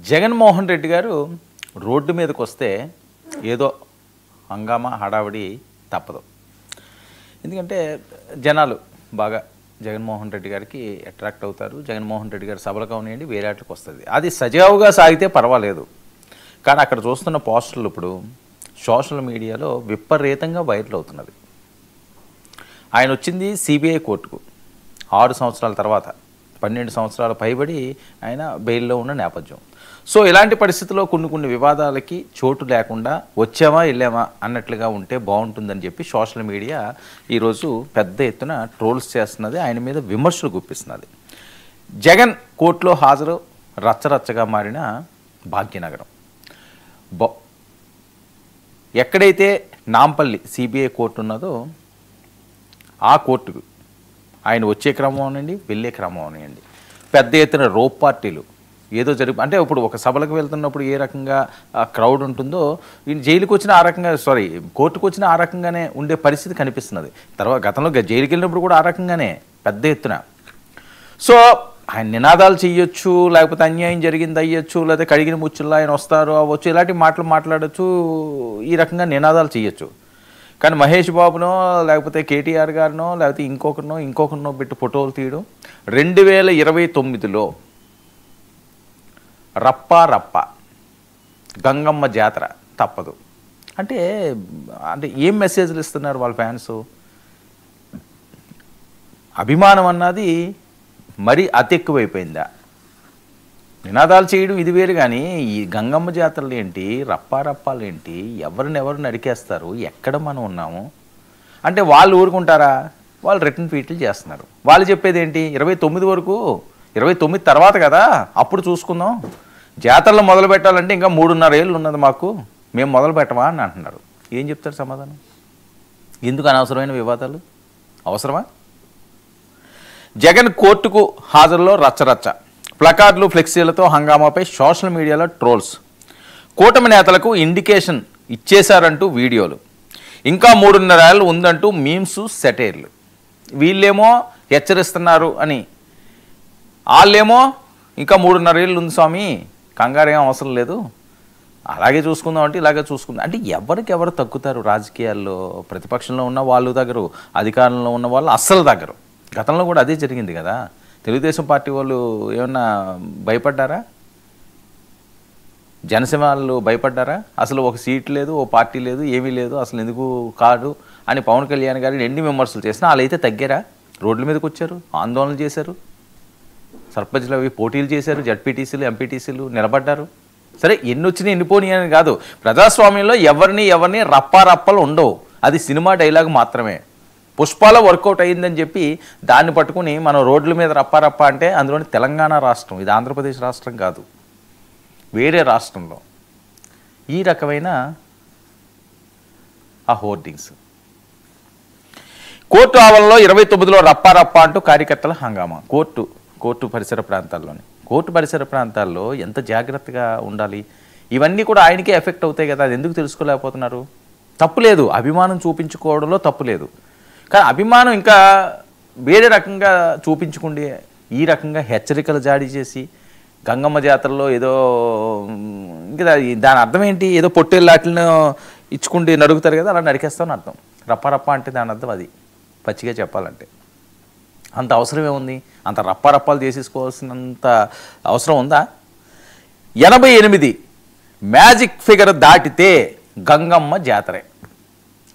జగన్మోహన్ రెడ్డి గారు రోడ్డు మీదకి వస్తే ఏదో హంగామా హడావిడి తప్పదు. ఎందుకంటే జనాలు బాగా జగన్మోహన్ రెడ్డి గారికి అట్రాక్ట్ అవుతారు. జగన్మోహన్ రెడ్డి గారి సభలు కానివ్వండి వేరే వాటికి వస్తుంది. అది సజావుగా సాగితే పర్వాలేదు. కానీ అక్కడ చూస్తున్న పోస్టర్లు ఇప్పుడు సోషల్ మీడియాలో విపరీతంగా వైరల్ అవుతున్నది. ఆయన వచ్చింది సిబిఐ కోర్టుకు 6 సంవత్సరాల తర్వాత, 12 సంవత్సరాల పైబడి ఆయన బెయిల్లో ఉన్న నేపథ్యం. సో ఇలాంటి పరిస్థితుల్లో కొన్ని వివాదాలకి చోటు లేకుండా వచ్చామా వెళ్ళామా అన్నట్లుగా ఉంటే బాగుంటుందని చెప్పి సోషల్ మీడియా ఈరోజు పెద్ద ఎత్తున ట్రోల్స్ చేస్తున్నది, ఆయన మీద విమర్శలు గుప్పిస్తున్నది. జగన్ కోర్టులో హాజరు రచ్చరచ్చగా మారిన భాగ్యనగరం. ఎక్కడైతే నాంపల్లి సిబిఐ కోర్టు ఉన్నదో ఆ కోర్టుకు ఆయన వచ్చే క్రమం అనండి, వెళ్ళే క్రమం అనండి, పెద్ద ఎత్తున రోప్ పార్టీలు ఏదో అంటే ఇప్పుడు ఒక సభలకు వెళ్తున్నప్పుడు ఏ రకంగా క్రౌడ్ ఉంటుందో ఈయన జైలుకి వచ్చిన ఆ రకంగా కోర్టుకు వచ్చిన ఆ రకంగానే ఉండే పరిస్థితి కనిపిస్తున్నది. తర్వాత గతంలో జైలుకి వెళ్ళినప్పుడు కూడా ఆ రకంగానే పెద్ద ఎత్తున. సో ఆయన నినాదాలు చేయొచ్చు, లేకపోతే అన్యాయం జరిగింది అయ్యొచ్చు, లేకపోతే కడిగిన ముచ్చుల్లో ఆయన వస్తారు అవ్వచ్చు, ఇలాంటి మాటలు మాట్లాడచ్చు, ఈ రకంగా నినాదాలు చేయొచ్చు. కానీ మహేష్ బాబునో లేకపోతే కేటీఆర్ గారినో లేకపోతే ఇంకొకరినో పెట్టి ఫోటోలు తీయడం 2029లో రప్ప గంగమ్మ జాతర తప్పదు అంటే ఏం మెసేజ్లు ఇస్తున్నారు వాళ్ళ ఫ్యాన్స్? అభిమానం అన్నది మరీ అతి ఎక్కువైపోయిందా? నినాదాలు చేయడం ఇది వేరు, కానీ ఈ గంగమ్మ జాతరలు ఏంటి, రప్పాలు ఏంటి, ఎవరు నరికేస్తారు, ఎక్కడ మనం ఉన్నాము అంటే వాళ్ళు ఊరుకుంటారా? వాళ్ళు రిటర్న్ ట్వీట్లు చేస్తున్నారు. వాళ్ళు చెప్పేది ఏంటి, 29 వరకు, 29 తర్వాత కదా అప్పుడు చూసుకుందాం, జాతరలు మొదలు పెట్టాలంటే ఇంకా 3.5 ఏళ్ళు ఉన్నది మాకు, మేము మొదలు పెట్టమా అని అంటున్నారు. ఏం చెప్తారు సమాధానం? ఎందుకు అనవసరమైన వివాదాలు అవసరమా? జగన్ కోర్టుకు హాజరులో రచ్చరచ్చ, ప్లకార్డులు ఫ్లెక్సీలతో హంగామాపై సోషల్ మీడియాలో ట్రోల్స్, కూటమి నేతలకు ఇండికేషన్ ఇచ్చేశారంటూ వీడియోలు, ఇంకా 3.5 ఏళ్ళు ఉందంటూ మీమ్స్ సెటైర్లు. వీళ్ళేమో హెచ్చరిస్తున్నారు అని, వాళ్ళేమో ఇంకా 3.5 ఏళ్ళు ఉంది స్వామి, కంగారేం అవసరం లేదు, అలాగే చూసుకుందాం అంటే ఇలాగే చూసుకుందాం అంటే ఎవరు తగ్గుతారు రాజకీయాల్లో? ప్రతిపక్షంలో ఉన్న వాళ్ళు దగ్గరు, అధికారంలో ఉన్న వాళ్ళు అస్సలు దగ్గరు. గతంలో కూడా అదే జరిగింది కదా. తెలుగుదేశం పార్టీ వాళ్ళు ఏమన్నా భయపడ్డారా? జనసేన వాళ్ళు భయపడ్డారా? అసలు ఒక సీట్ లేదు, ఓ పార్టీ లేదు, ఏమీ లేదు, అసలు ఎందుకు కాదు అని పవన్ కళ్యాణ్ గారిని ఎన్ని విమర్శలు చేసినా వాళ్ళైతే తగ్గారా? రోడ్ల మీదకి వచ్చారు, ఆందోళనలు చేశారు, సర్పంచ్లు అవి పోటీలు చేశారు, జడ్పీటీసీలు ఎంపీటీసీలు నిలబడ్డారు. సరే ఎన్ని వచ్చినాయి ఎన్ని పోనీ అని కాదు, ప్రజాస్వామ్యంలో ఎవరిని రప్పారప్పలు ఉండవు, అది సినిమా డైలాగ్ మాత్రమే. పుష్పాలో వర్కౌట్ అయ్యిందని చెప్పి దాన్ని పట్టుకుని మనం రోడ్ల మీద రప్పారప్ప అంటే అందులోని తెలంగాణ రాష్ట్రం, ఇది ఆంధ్రప్రదేశ్ రాష్ట్రం కాదు, వేరే రాష్ట్రంలో ఈ రకమైన ఆ హోర్డింగ్స్. కోర్టు ఆవరణలో 29లో రప్పారప్ప అంటూ కార్యకర్తల హంగామా. కోర్టు పరిసర ప్రాంతాల్లో ఎంత జాగ్రత్తగా ఉండాలి? ఇవన్నీ కూడా ఆయనకే ఎఫెక్ట్ అవుతాయి కదా, అది ఎందుకు తెలుసుకోలేకపోతున్నారు? తప్పులేదు, అభిమానం చూపించుకోవడంలో తప్పులేదు, కానీ అభిమానం ఇంకా వేరే రకంగా చూపించుకుండి ఈ రకంగా హెచ్చరికలు జారీ చేసి గంగమ్మ జాతరలో ఏదో ఇంకా దాని అర్థం ఏంటి? ఏదో పొట్టేళ్ళాట్లను ఇచ్చుకుంటే నడుగుతారు కదా, అలా నరికేస్తామని అర్థం. రప్ప అంటే దాని అర్థం అది, పచ్చిగా చెప్పాలంటే. అంత అవసరం ఏముంది? అంత రప్పాలు చేసేసుకోవాల్సినంత అవసరం ఉందా? 88 మ్యాజిక్ ఫిగర్ దాటితే గంగమ్మ జాతరే,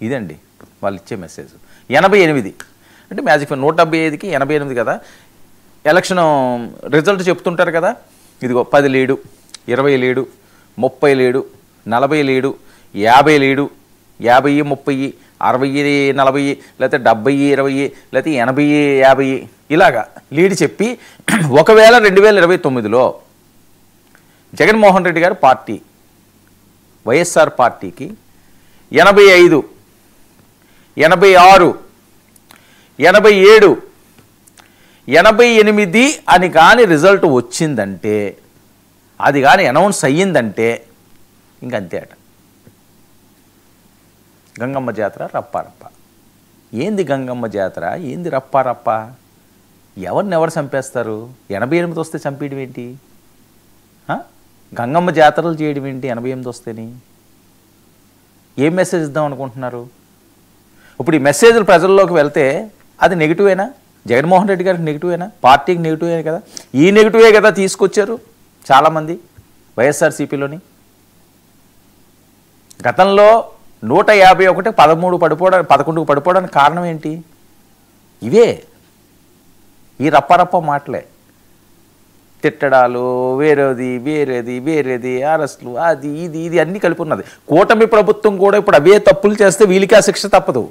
ఇదండి వాళ్ళు ఇచ్చే మెసేజ్. 88 అంటే మ్యాజిక్ ఫిగర్, 175కి 88 కదా. ఎలక్షన్ రిజల్ట్ చెప్తుంటారు కదా, ఇదిగో 10 lead, 20 lead, 30 lead, 40 lead, 50 lead, 50 30, 60 40, లేకపోతే 70 20, లేకపోతే 80 50 ఇలాగా లీడ్ చెప్పి ఒకవేళ 2029లో జగన్మోహన్ రెడ్డి గారు పార్టీ వైఎస్ఆర్ పార్టీకి 85 86 87 88 అని కానీ రిజల్ట్ వచ్చిందంటే, అది కానీ అనౌన్స్ అయ్యిందంటే ఇంకంతే అట. గంగమ్మ జాతర రప్పారప్ప. ఏంది గంగమ్మ జాతర, ఏంది రప్పారప్ప? ఎవరు చంపేస్తారు? 88 వస్తే చంపేయడం ఏంటి? గంగమ్మ జాతరలు చేయడం ఏంటి 88 వస్తేని? ఏం మెసేజ్ ఇద్దాం అనుకుంటున్నారు? ఇప్పుడు ఈ మెసేజ్లు ప్రజల్లోకి వెళ్తే అది నెగిటివేనా? జగన్మోహన్ రెడ్డి గారికి నెగిటివేనా? పార్టీకి నెగిటివే కదా? ఈ నెగిటివే కదా తీసుకొచ్చారు చాలామంది వైఎస్ఆర్సీపీలోని. గతంలో 151 11 పడిపోవడానికి కారణం ఏంటి? ఇవే, ఈ రప్పరప్ప మాటలే, తిట్టడాలు, వేరేది అరెస్టులు, అది ఇది అన్నీ కలిపి ఉన్నది. కూటమి ప్రభుత్వం కూడా ఇప్పుడు అవే తప్పులు చేస్తే వీళ్ళకి ఆ శిక్ష తప్పదు.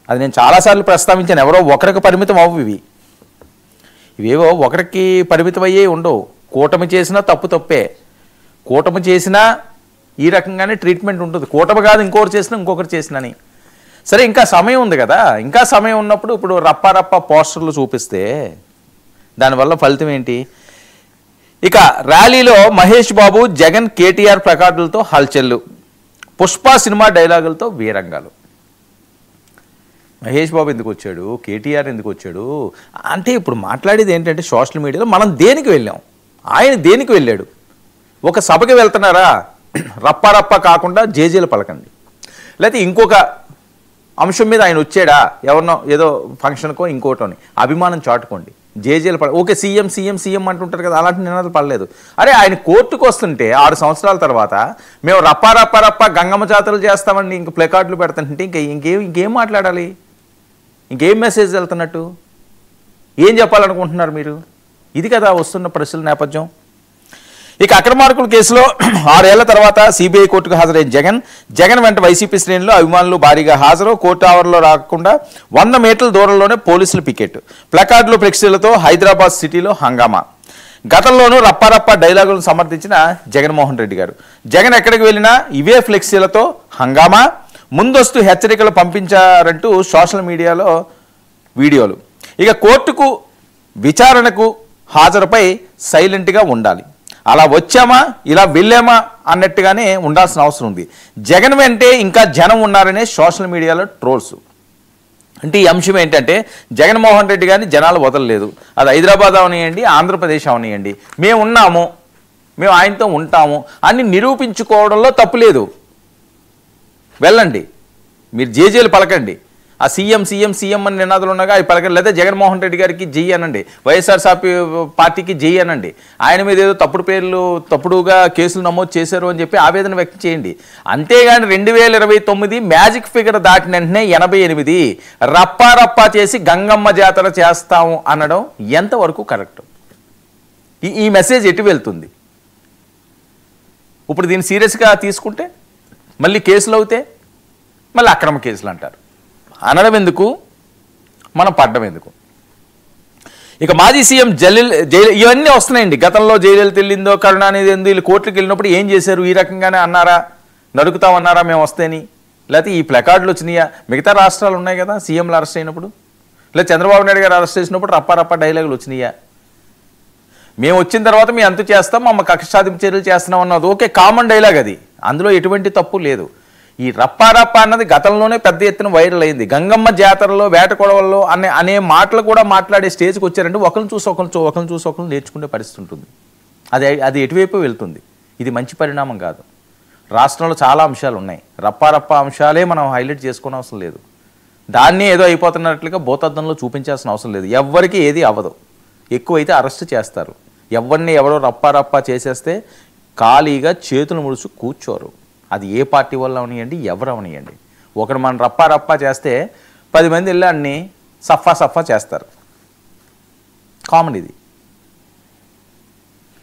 అది నేను చాలాసార్లు ప్రస్తావించాను. ఎవరో ఒకరికి పరిమితం అవ్వు ఇవేవో ఒకరికి పరిమితం అయ్యే ఉండవు. కూటమి చేసినా తప్పే, కూటమి చేసినా ఈ రకంగానే ట్రీట్మెంట్ ఉంటుంది. కూటమి కాదు ఇంకొకరు చేసినా ఇంకొకరు చేసినని. సరే, ఇంకా సమయం ఉంది కదా, ఇంకా సమయం ఉన్నప్పుడు ఇప్పుడు రప్ప పోస్టర్లు చూపిస్తే దానివల్ల ఫలితం ఏంటి? ఇక ర్యాలీలో మహేష్ బాబు, జగన్, కేటీఆర్ ప్లకార్డులతో హల్చల్లు, పుష్ప సినిమా డైలాగులతో వీరంగాలు. మహేష్ బాబు ఎందుకు వచ్చాడు, కేటీఆర్ ఎందుకు వచ్చాడు అంటే ఇప్పుడు మాట్లాడేది ఏంటంటే సోషల్ మీడియాలో మనం దేనికి వెళ్ళాం, ఆయన దేనికి వెళ్ళాడు? ఒక సభకి వెళ్తున్నారా, రప్ప కాకుండా జేజేలు పలకండి. లేకపోతే ఇంకొక అంశం మీద ఆయన వచ్చాడా, ఎవరినో ఏదో ఫంక్షన్కో ఇంకోటోని అభిమానం చాటుకోండి, జేజేలు ఓకే సీఎం అంటుంటారు కదా, అలాంటి నినాదాలు పడలేదు. అరే, ఆయన కోర్టుకు వస్తుంటే 6 సంవత్సరాల తర్వాత మేము రప్ప గంగమ్మ జాతరలు చేస్తామని ఇంక ప్లకార్డులు పెడుతుంటే ఇంకేం మాట్లాడాలి? ఇంకేం మెసేజ్ వెళ్తున్నట్టు? ఏం చెప్పాలనుకుంటున్నారు మీరు? ఇది కదా వస్తున్న ప్రశ్నల నేపథ్యం. ఇక అక్రమార్కుల కేసులో 6 ఏళ్ల తర్వాత సిబిఐ కోర్టుకు హాజరైన జగన్ వెంట వైసీపీ శ్రేణులు, అభిమానులు భారీగా హాజరు. కోర్టు ఆవరణలో రాకుండా 100 మీటర్ల దూరంలోనే పోలీసులు పికెట్, ప్లకార్డులు, ఫ్లెక్సీలతో హైదరాబాద్ సిటీలో హంగామా. గతంలోనూ రప్ప డైలాగులను సమర్థించిన జగన్మోహన్ రెడ్డి గారు, జగన్ ఎక్కడికి వెళ్ళినా ఇవే ఫ్లెక్సీలతో హంగామా, ముందస్తు హెచ్చరికలు పంపించారంటూ సోషల్ మీడియాలో వీడియోలు. ఇక కోర్టుకు విచారణకు హాజరుపై సైలెంట్గా ఉండాలి, అలా వచ్చామా ఇలా వెళ్ళామా అన్నట్టుగానే ఉండాల్సిన అవసరం ఉంది. జగన్ వెంటే ఇంకా జనం ఉన్నారనే సోషల్ మీడియాలో ట్రోల్స్. అంటే ఈ అంశం ఏంటంటే జగన్మోహన్ రెడ్డి గారిని జనాలు వదలలేదు. అది హైదరాబాద్ అవనియండి, ఆంధ్రప్రదేశ్ అవనియండి, మేము ఉన్నాము, మేము ఆయనతో ఉంటాము అని నిరూపించుకోవడంలో తప్పులేదు. వెళ్ళండి, మీరు జేజేలు పలకండి, ఆ సీఎం అని నినాదాలు ఉన్నాగా అవి పలకండి. లేదా జగన్మోహన్ రెడ్డి గారికి జై అనండి, వైఎస్ఆర్సీపీ పార్టీకి జై అనండి. ఆయన మీద ఏదో తప్పుడుగా కేసులు నమోదు చేశారు అని చెప్పి ఆవేదన వ్యక్తం చేయండి. అంతేగాని 2029 మ్యాజిక్ ఫిగర్ దాటిన వెంటనే 88 రప్పా చేసి గంగమ్మ జాతర చేస్తాము అనడం ఎంతవరకు కరెక్ట్? ఈ మెసేజ్ ఎటు వెళ్తుంది? ఇప్పుడు దీన్ని సీరియస్గా తీసుకుంటే మళ్ళీ కేసులు అవుతే మళ్ళీ అక్రమ కేసులు అంటారు. అనడం ఎందుకు, మనం పడ్డం ఎందుకు? ఇక మాజీ సీఎం జైలు ఇవన్నీ వస్తున్నాయండి. గతంలో జైలు వెళ్ళిందో, కరుణానిధి ఏందో, వీళ్ళు కోర్టుకు వెళ్ళినప్పుడు ఏం చేశారు? ఈ రకంగానే అన్నారా, నడుకుతామన్నారా మేము వస్తేని? లేకపోతే ఈ ప్లకార్డులు వచ్చినాయా? మిగతా రాష్ట్రాలు ఉన్నాయి కదా సీఎంలు అరెస్ట్ అయినప్పుడు, లేదా చంద్రబాబు నాయుడు గారు అరెస్ట్ చేసినప్పుడు రప్ప డైలాగులు వచ్చినాయా? మేము వచ్చిన తర్వాత మేము అంత చేస్తాం, మమ్మ కక్ష సాధింపు చర్యలు చేస్తున్నాం అన్నది ఓకే, కామన్ డైలాగ్ అది, అందులో ఎటువంటి తప్పు లేదు. ఈ రప్ప అన్నది గతంలోనే పెద్ద ఎత్తున వైరల్ అయింది. గంగమ్మ జాతరలో, వేట కొడవల్లో అనే మాటలు కూడా మాట్లాడే స్టేజ్కి వచ్చారంటే ఒకరిని చూసి ఒకరు నేర్చుకునే పరిస్థితి ఉంటుంది. అది ఎటువైపు వెళ్తుంది? ఇది మంచి పరిణామం కాదు. రాష్ట్రంలో చాలా అంశాలు ఉన్నాయి, రప్ప అంశాలే మనం హైలైట్ చేసుకునే అవసరం లేదు. దాన్ని ఏదో అయిపోతున్నట్లుగా భూతద్దంలో చూపించాల్సిన అవసరం లేదు. ఎవ్వరికి ఏది అవ్వదు, ఎక్కువైతే అరెస్ట్ చేస్తారు. ఎవరిని ఎవరో రప్ప చేసేస్తే ఖాళీగా చేతులు ముడుచు కూర్చోరు. అది ఏ పార్టీ వల్ల అవనియండి, ఎవరు అవనియండి. ఒకరు మనం రప్ప చేస్తే 10 మంది వెళ్ళి అన్ని సఫా చేస్తారు. కామన్ ఇది.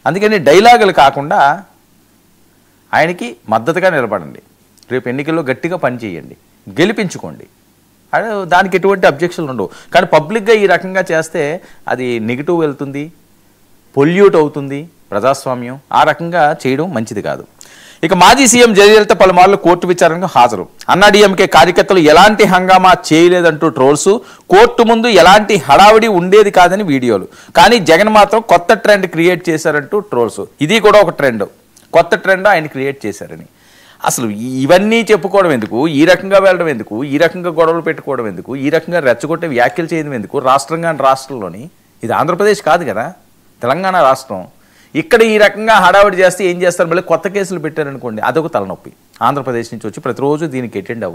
అందుకని డైలాగులు కాకుండా ఆయనకి మద్దతుగా నిలబడండి. రేపు ఎన్నికల్లో గట్టిగా పనిచేయండి, గెలిపించుకోండి. దానికి ఎటువంటి అబ్జెక్షన్లు ఉండవు. కానీ పబ్లిక్గా ఈ రకంగా చేస్తే అది నెగిటివ్ వెళ్తుంది, పొల్యూట్ అవుతుంది ప్రజాస్వామ్యం. ఆ రకంగా చేయడం మంచిది కాదు. ఇక మాజీ సీఎం జయలలిత పలుమార్లు కోర్టు విచారణకు హాజరు. అన్నాడీఎంకే కార్యకర్తలు ఎలాంటి హంగామా చేయలేదంటూ ట్రోల్స్. కోర్టు ముందు ఎలాంటి హడావిడి ఉండేది కాదని వీడియోలు. కానీ జగన్ మాత్రం కొత్త ట్రెండ్ క్రియేట్ చేశారంటూ ట్రోల్స్. ఇది కూడా ఒక ట్రెండ్, కొత్త ట్రెండ్ ఆయన క్రియేట్ చేశారని. అసలు ఇవన్నీ చెప్పుకోవడం ఎందుకు, ఈ రకంగా వెళ్ళడం ఎందుకు, ఈ రకంగా గొడవలు పెట్టుకోవడం ఎందుకు, ఈ రకంగా రెచ్చగొట్టే వ్యాఖ్యలు చేయడం ఎందుకు? రాష్ట్రంలోని ఇది ఆంధ్రప్రదేశ్ కాదు కదా, తెలంగాణ రాష్ట్రం. ఇక్కడ ఈ రకంగా హడావిడి చేస్తే ఏం చేస్తారు, మళ్ళీ కొత్త కేసులు పెట్టారనుకోండి, అదొక తలనొప్పి. ఆంధ్రప్రదేశ్ నుంచి వచ్చి ప్రతిరోజు దీనికి అటెండ్ అవ్వండి.